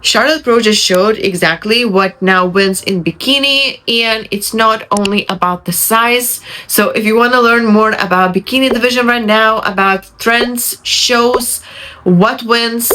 Charlotte Pro just showed exactly what now wins in bikini, and it's not only about the size. So if you want to learn more about bikini division right now, about trends, shows, what wins,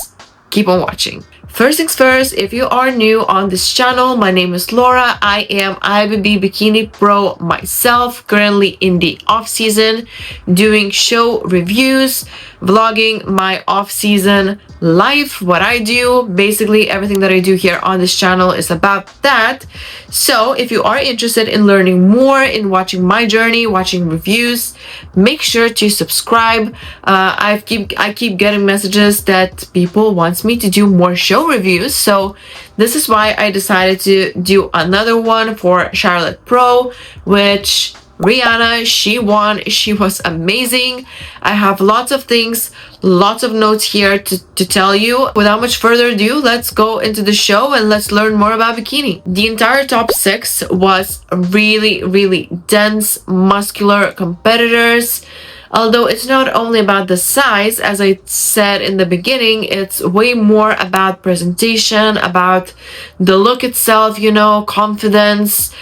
keep on watching. First things first, if you are new on this channel, my name is Laura. I am IBB Bikini Pro myself, currently in the off-season, doing show reviews, vlogging my off-season life, what I do. Basically, everything that I do here on this channel is about that. So if you are interested in learning more, in watching my journey, watching reviews, make sure to subscribe. I keep getting messages that people want me to do more show reviews, so this is why I decided to do another one for Charlotte Pro, which Rihanna, she won. She was amazing. I have lots of things, lots of notes here to tell you. Without much further ado, let's go into the show and let's learn more about bikini. The entire top 6 was really dense, muscular competitors. Although it's not only about the size, as I said in the beginning, it's way more about presentation, about the look itself, you know, confidence,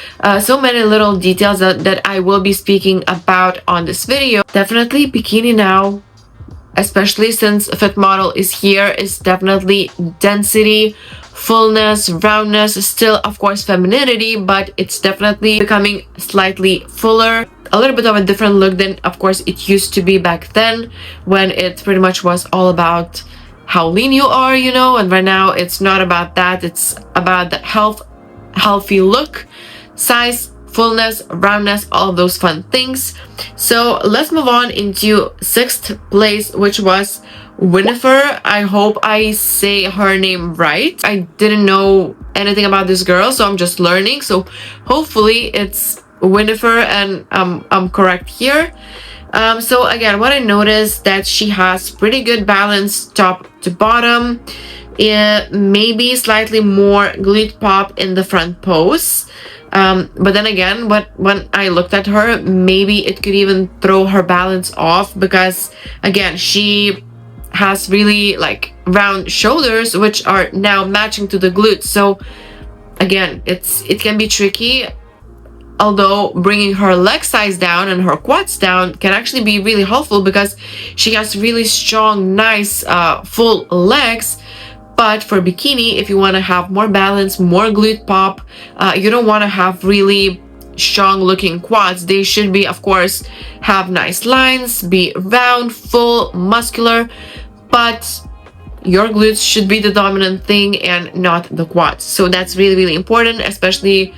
so many little details that I will be speaking about on this video. Definitely bikini now, especially since Fit Model is here, is definitely density, fullness, roundness, still of course femininity, but it's definitely becoming slightly fuller, a little bit of a different look than of course it used to be back then, when it pretty much was all about how lean you are, you know. And right now it's not about that, it's about the healthy look, size, fullness, roundness, all of those fun things. So let's move on into 6th place, which was Winifred. I hope I say her name right. I didn't know anything about this girl, so I'm just learning. So hopefully it's Winifred and I'm correct here. So again, what I noticed that she has pretty good balance top to bottom, maybe slightly more glute pop in the front pose. But then again, when I looked at her, maybe it could even throw her balance off, because again, she has really like round shoulders, which are now matching to the glutes. So again, it can be tricky, although bringing her leg size down and her quads down can actually be really helpful, because she has really strong, nice, full legs. But for bikini, if you want to have more balance, more glute pop, you don't want to have really strong looking quads. They should be, of course, have nice lines, be round, full, muscular, but your glutes should be the dominant thing and not the quads. So that's really important, especially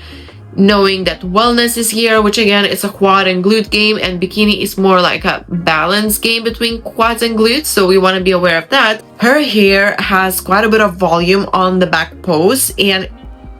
knowing that wellness is here, which again is a quad and glute game, and bikini is more like a balance game between quads and glutes, so we want to be aware of that. Her hair has quite a bit of volume on the back pose, and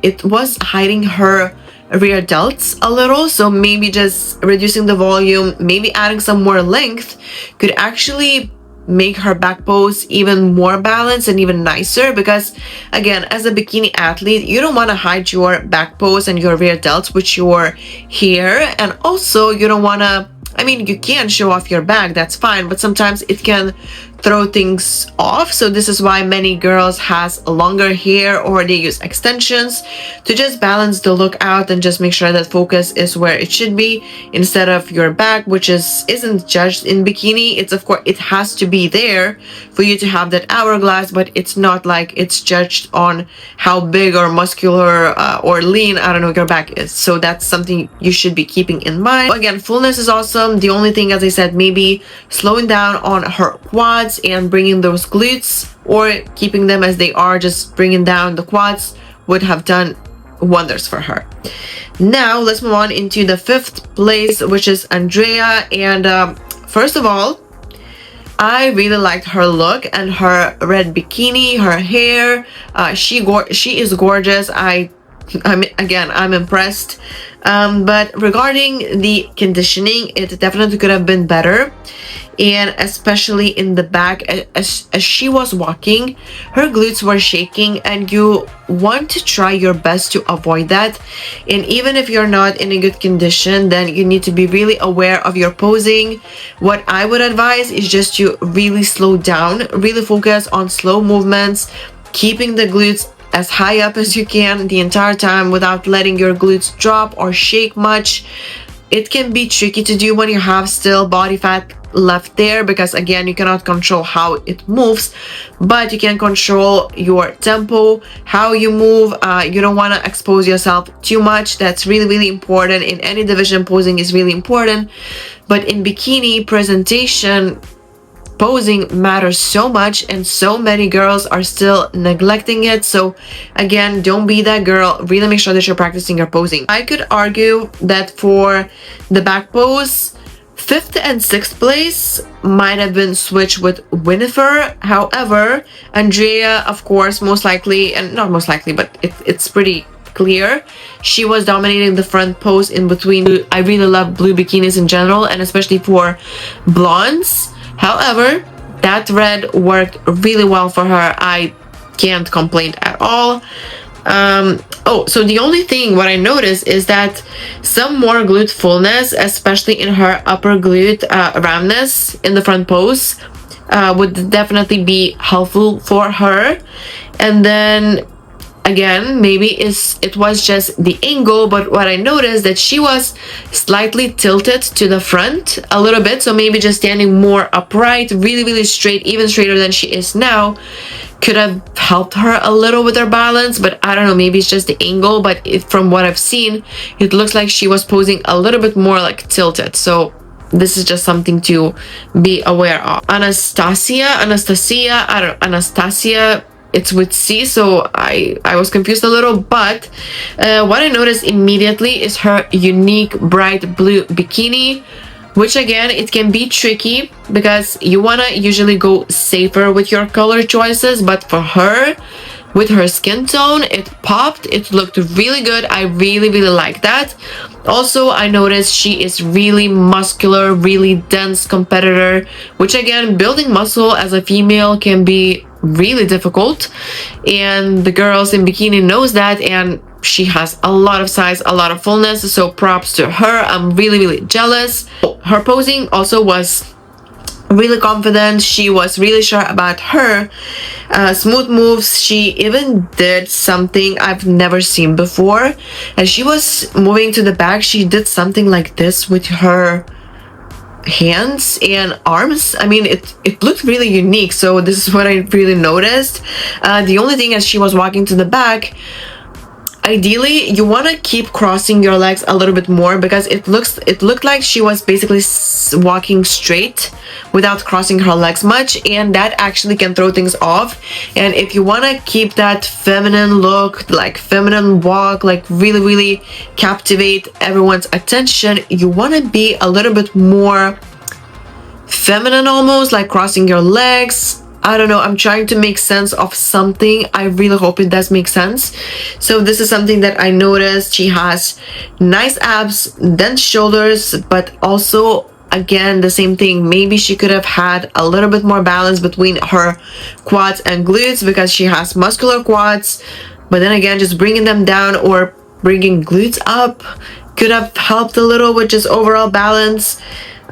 it was hiding her rear delts a little, so maybe just reducing the volume, maybe adding some more length could actually make her back pose even more balanced and even nicer. Because again, as a bikini athlete, you don't want to hide your back pose and your rear delts with your hair, and also you don't want to, I mean, you can show off your back, that's fine, but sometimes it can throw things off. So this is why many girls has longer hair, or they use extensions to just balance the look out and just make sure that focus is where it should be, instead of your back, which isn't judged in bikini. It's, of course, it has to be there for you to have that hourglass, but it's not like it's judged on how big or muscular or lean, I don't know, your back is. So that's something you should be keeping in mind. Again, fullness is awesome. The only thing, as I said, maybe slowing down on her quads and bringing those glutes, or keeping them as they are, just bringing down the quads, would have done wonders for her. Now let's move on into the 5th place, which is Andrea. And first of all, I really liked her look and her red bikini, her hair. She is gorgeous. I'm impressed. But regarding the conditioning, it definitely could have been better, and especially in the back, as she was walking, her glutes were shaking, and you want to try your best to avoid that. And even if you're not in a good condition, then you need to be really aware of your posing. What I would advise is just to really slow down, really focus on slow movements, keeping the glutes as high up as you can the entire time without letting your glutes drop or shake much. It can be tricky to do when you have still body fat left there, because again, you cannot control how it moves, but you can control your tempo, how you move. You don't want to expose yourself too much. That's really, really important. In any division, posing is really important, but in bikini, presentation, posing matters so much, and so many girls are still neglecting it. So again, don't be that girl. Really make sure that you're practicing your posing. I could argue that for the back pose, 5th and 6th place might have been switched with Winifred. However, Andrea, of course, most likely, and not most likely, but it's pretty clear, she was dominating the front pose in between. I really love blue bikinis in general, and especially for blondes. However, that red worked really well for her. I can't complain at all. So the only thing what I noticed is that some more glute fullness, especially in her upper glute roundness in the front pose, would definitely be helpful for her. And then again, maybe it was just the angle, but what I noticed that she was slightly tilted to the front a little bit, so maybe just standing more upright, really, really straight, even straighter than she is now, could have helped her a little with her balance. But I don't know, maybe it's just the angle, but from what I've seen, it looks like she was posing a little bit more like tilted. So this is just something to be aware of. Anastasia, it's with C, so I was confused a little, but what I noticed immediately is her unique bright blue bikini, which again, it can be tricky because you want to usually go safer with your color choices, but for her, with her skin tone, it popped. It looked really good. I really, really like that. Also, I noticed she is really muscular, really dense competitor, which again, building muscle as a female can be really difficult, and the girls in bikini knows that, and she has a lot of size, a lot of fullness, so props to her. I'm really, really jealous. Her posing also was really confident. She was really sure about her smooth moves. She even did something I've never seen before. As she was moving to the back, she did something like this with her hands and arms. I mean, it looked really unique. So this is what I really noticed. The only thing, as she was walking to the back, ideally you want to keep crossing your legs a little bit more, because it looked like she was basically walking straight without crossing her legs much, and that actually can throw things off. And if you want to keep that feminine look, like feminine walk, like really, really captivate everyone's attention, you want to be a little bit more feminine, almost like crossing your legs. I don't know, I'm trying to make sense of something. I really hope it does make sense. So this is something that I noticed. She has nice abs, dense shoulders, but also, again, the same thing. Maybe she could have had a little bit more balance between her quads and glutes, because she has muscular quads, but then again, just bringing them down or bringing glutes up could have helped a little with just overall balance.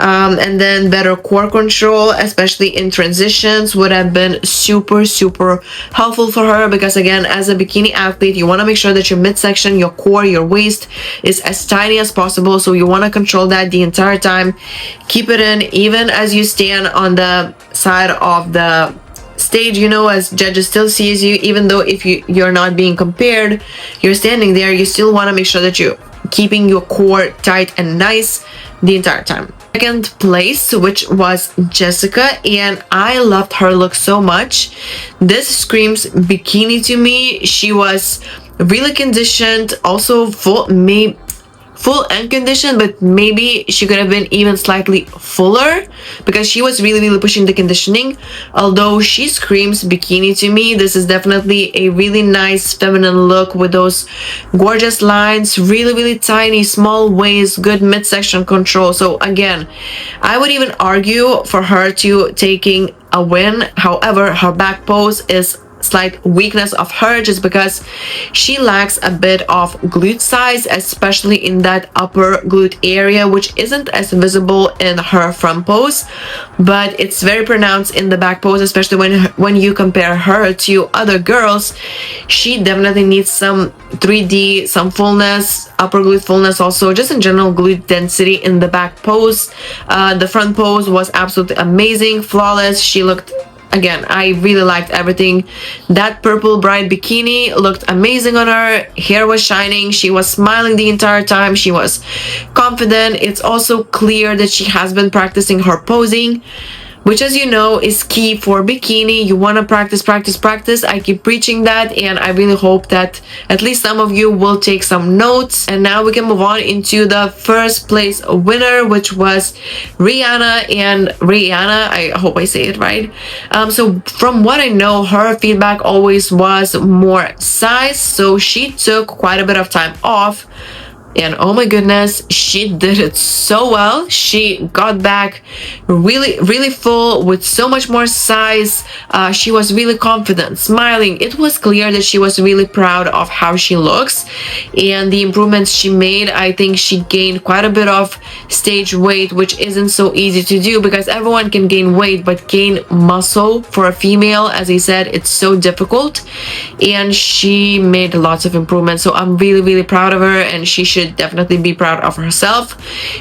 And then better core control, especially in transitions, would have been super, super helpful for her, because again, as a bikini athlete, you want to make sure that your midsection, your core, your waist is as tiny as possible. So you want to control that the entire time. Keep it in, even as you stand on the side of the stage, you know, as judges still sees you, even though if you're not being compared, you're standing there, you still want to make sure that you're keeping your core tight and nice the entire time. Second place, which was Jessica, and I loved her look so much. This screams bikini to me. She was really conditioned, also full and conditioned, but maybe she could have been even slightly fuller, because she was really, really pushing the conditioning. Although she screams bikini to me, this is definitely a really nice feminine look with those gorgeous lines, really, really tiny, small waist, good midsection control. So again, I would even argue for her to taking a win. However, her back pose is slight weakness of her, just because she lacks a bit of glute size, especially in that upper glute area, which isn't as visible in her front pose, but it's very pronounced in the back pose, especially when you compare her to other girls. She definitely needs some 3D, some fullness, upper glute fullness, also just in general glute density in the back pose. The front pose was absolutely amazing, flawless. She looked, again, I really liked everything. That purple bright bikini looked amazing on her. Hair was shining. She was smiling the entire time. She was confident. It's also clear that she has been practicing her posing, which, as you know, is key for bikini. You want to practice, practice, practice. I keep preaching that, and I really hope that at least some of you will take some notes. And now we can move on into the first place winner, which was Rihanna. And Rihanna, I hope I say it right. So from what I know, her feedback always was more size, so she took quite a bit of time off. And oh my goodness, she did it so well. She got back really full with so much more size. She was really confident, smiling. It was clear that she was really proud of how she looks and the improvements she made. I think she gained quite a bit of stage weight, which isn't so easy to do, because everyone can gain weight, but gain muscle for a female, as I said, it's so difficult. And she made lots of improvements, so I'm really proud of her, and she should definitely be proud of herself.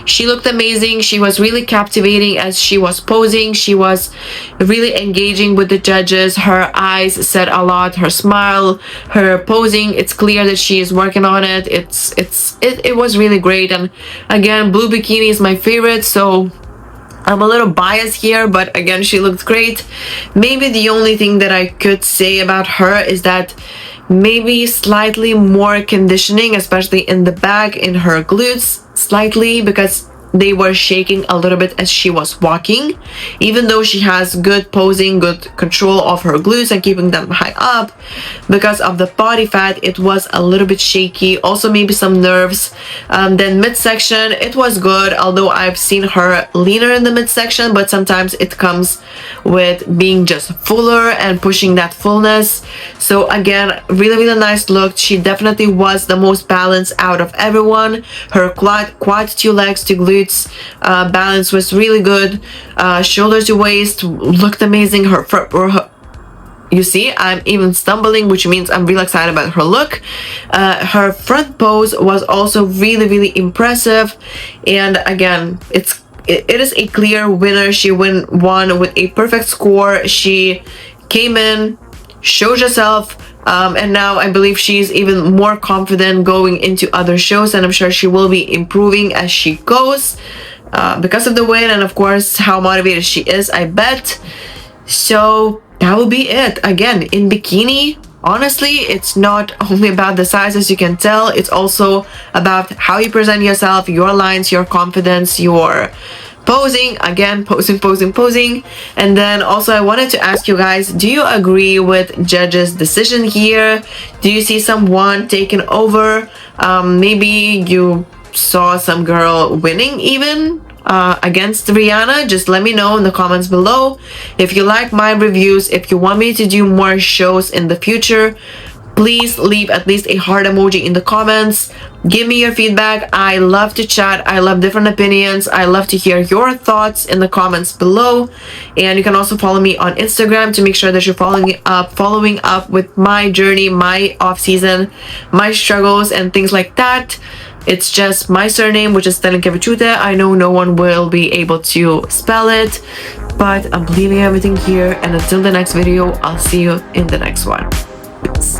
She looked amazing. She was really captivating as she was posing. She was really engaging with the judges. Her eyes said a lot. Her smile, her posing, it's clear that she is working on it. It was really great. And again, blue bikini is my favorite, so I'm a little biased here, but again, she looked great. Maybe the only thing that I could say about her is that maybe slightly more conditioning, especially in the back, in her glutes, slightly, because they were shaking a little bit as she was walking. Even though she has good posing, good control of her glutes and keeping them high up, because of the body fat, it was a little bit shaky. Also maybe some nerves. Then midsection, it was good, although I've seen her leaner in the midsection, but sometimes it comes with being just fuller and pushing that fullness. So again, really nice look. She definitely was the most balanced out of everyone. Her quad to legs to glutes balance was really good. Shoulder to waist looked amazing. You see, I'm even stumbling, which means I'm really excited about her look. Her front pose was also really impressive, and again, it is a clear winner. She won with a perfect score. She came in, showed herself, and now I believe she's even more confident going into other shows, and I'm sure she will be improving as she goes because of the win, and of course how motivated she is, I bet. So that will be it. Again, in bikini, honestly, it's not only about the size, as you can tell. It's also about how you present yourself, your lines, your confidence, your posing. Again, posing. And then also I wanted to ask you guys, do you agree with judges' decision here? Do you see someone taking over? Maybe you saw some girl winning even against Rihanna. Just let me know in the comments below. If you like my reviews, if you want me to do more shows in the future, please leave at least a heart emoji in the comments. Give me your feedback. I love to chat. I love different opinions. I love to hear your thoughts in the comments below. And you can also follow me on Instagram to make sure that you're following up with my journey, my off season, my struggles, and things like that. It's just my surname, which is Stelinkevichute. I know no one will be able to spell it, but I'm leaving everything here. And until the next video, I'll see you in the next one. Peace.